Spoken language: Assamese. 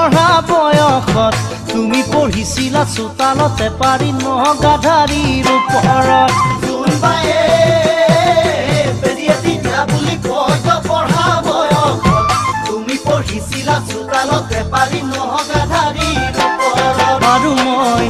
পঢ়া বয়সত তুমি পঢ়িছিলা চোতালতে পাৰি নগাধাৰীৰ ওপৰত জোনবায়ে বেৰিয়ে দিনা বুলি কয় পঢ়া বয়সত তুমি পঢ়িছিলা চোতালতে পাৰি নগাধাৰীৰ ওপৰত আৰু মই